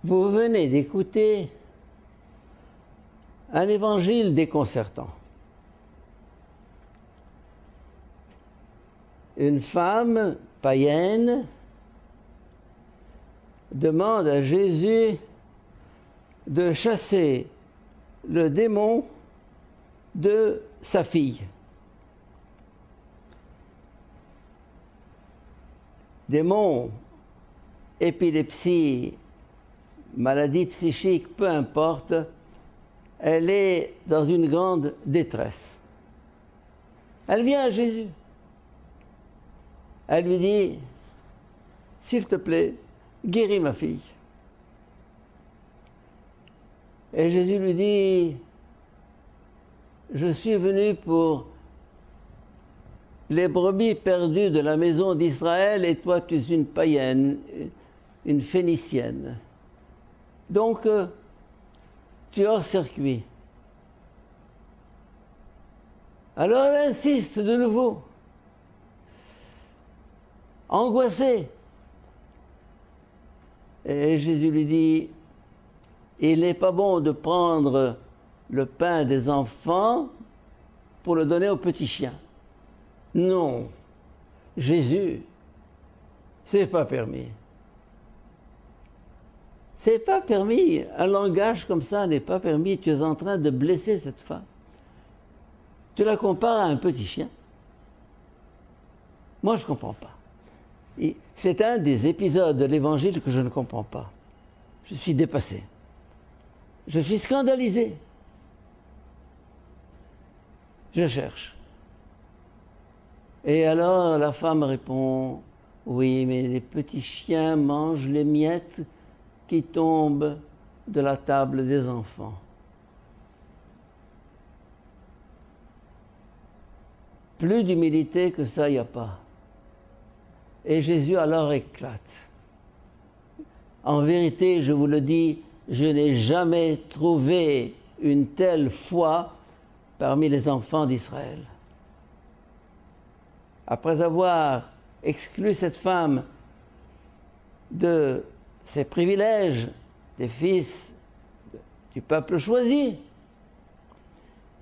Vous venez d'écouter un évangile déconcertant. Une femme païenne demande à Jésus de chasser le démon de sa fille. Démon, épilepsie, maladie psychique, peu importe, elle est dans une grande détresse. Elle vient à Jésus. Elle lui dit, s'il te plaît, guéris ma fille. Et Jésus lui dit, je suis venu pour les brebis perdues de la maison d'Israël et toi tu es une païenne, une phénicienne. Donc, tu es hors circuit. Alors elle insiste de nouveau, angoissée. Et Jésus lui dit, il n'est pas bon de prendre le pain des enfants pour le donner aux petits chiens. Non, Jésus, c'est pas permis. C'est pas permis. Un langage comme ça n'est pas permis. Tu es en train de blesser cette femme. Tu la compares à un petit chien. Moi, je ne comprends pas. C'est un des épisodes de l'Évangile que je ne comprends pas. Je suis dépassé. Je suis scandalisé. Je cherche. Et alors la femme répond, oui, mais les petits chiens mangent les miettes qui tombent de la table des enfants. Plus d'humilité que ça, il n'y a pas. Et Jésus alors éclate. En vérité, je vous le dis, je n'ai jamais trouvé une telle foi parmi les enfants d'Israël. Après avoir exclu cette femme de ses privilèges, des fils du peuple choisi,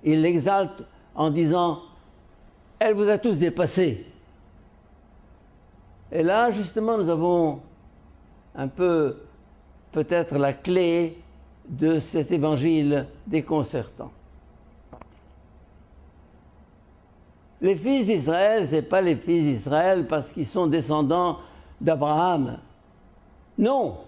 il l'exalte en disant « Elle vous a tous dépassés ». Et là, justement, nous avons un peu, peut-être, la clé de cet évangile déconcertant. Les fils d'Israël, ce n'est pas les fils d'Israël parce qu'ils sont descendants d'Abraham. Non.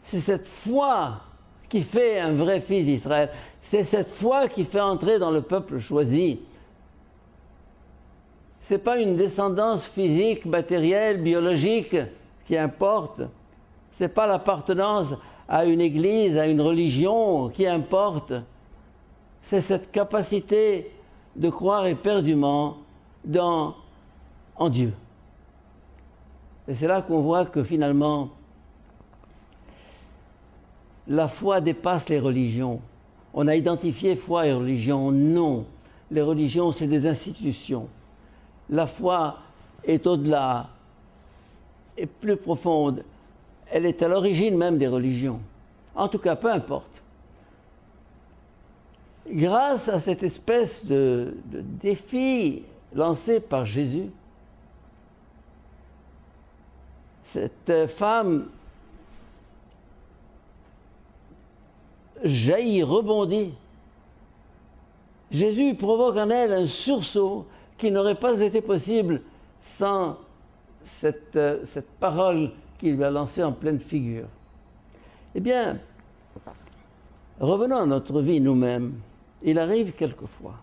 C'est cette foi qui fait un vrai fils d'Israël. C'est cette foi qui fait entrer dans le peuple choisi. Ce n'est pas une descendance physique, matérielle, biologique qui importe. Ce n'est pas l'appartenance à une église, à une religion qui importe. C'est cette capacité de croire éperdument en Dieu. Et c'est là qu'on voit que finalement, la foi dépasse les religions. On a identifié foi et religion. Non, les religions, c'est des institutions. La foi est au-delà, est plus profonde. Elle est à l'origine même des religions. En tout cas, peu importe. Grâce à cette espèce de défi lancé par Jésus, cette femme jaillit, rebondit. Jésus provoque en elle un sursaut qui n'aurait pas été possible sans cette parole qu'il lui a lancée en pleine figure. Eh bien, revenons à notre vie nous-mêmes. Il arrive quelquefois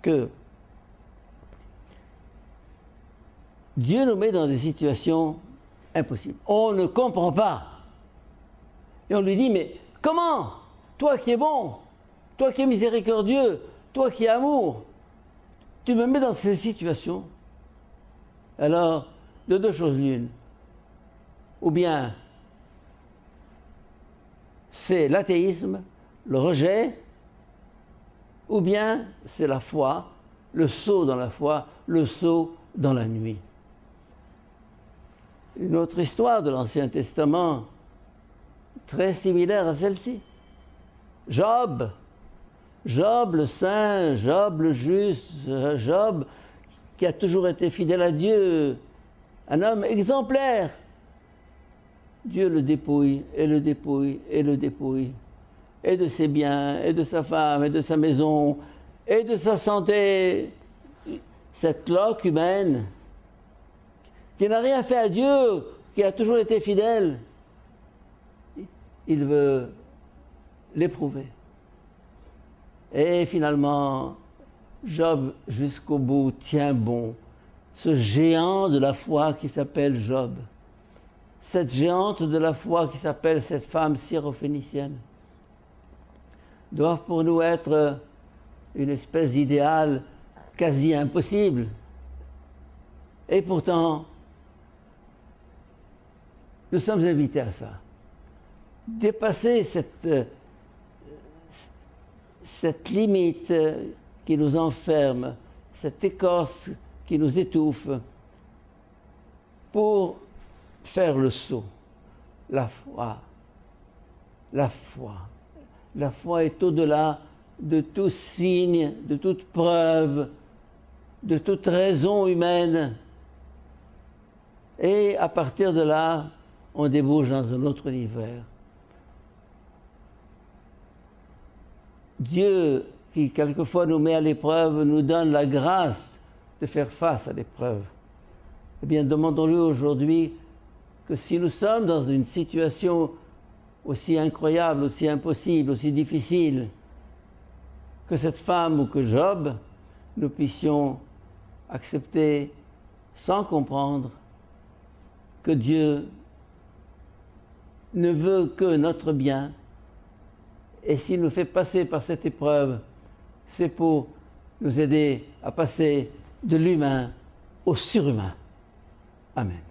que Dieu nous met dans des situations impossibles. On ne comprend pas. Et on lui dit, mais comment? Toi qui es bon, toi qui es miséricordieux, toi qui es amour, tu me mets dans ces situations. Alors, de deux choses l'une. Ou bien, c'est l'athéisme, le rejet, ou bien c'est la foi, le saut dans la foi, le saut dans la nuit. Une autre histoire de l'Ancien Testament très similaire à celle-ci. Job, Job le saint, Job le juste, Job qui a toujours été fidèle à Dieu, un homme exemplaire. Dieu le dépouille, et le dépouille, et le dépouille, et de ses biens, et de sa femme, et de sa maison, et de sa santé. Cette loque humaine, qui n'a rien fait à Dieu, qui a toujours été fidèle, il veut l'éprouver. Et finalement, Job, jusqu'au bout, tient bon. Ce géant de la foi qui s'appelle Job. Cette géante de la foi qui s'appelle cette femme syrophénicienne. Doivent pour nous être une espèce d'idéal quasi impossible. Et pourtant, nous sommes invités à ça. Dépasser cette limite qui nous enferme, cette écorce qui nous étouffe, pour faire le saut. La foi. La foi. La foi est au-delà de tout signe, de toute preuve, de toute raison humaine. Et à partir de là, on débouche dans un autre univers. Dieu, qui quelquefois nous met à l'épreuve, nous donne la grâce de faire face à l'épreuve. Eh bien, demandons-lui aujourd'hui que si nous sommes dans une situation aussi incroyable, aussi impossible, aussi difficile, que cette femme ou que Job, nous puissions accepter sans comprendre que Dieu ne veut que notre bien. Et s'il nous fait passer par cette épreuve, c'est pour nous aider à passer de l'humain au surhumain. Amen.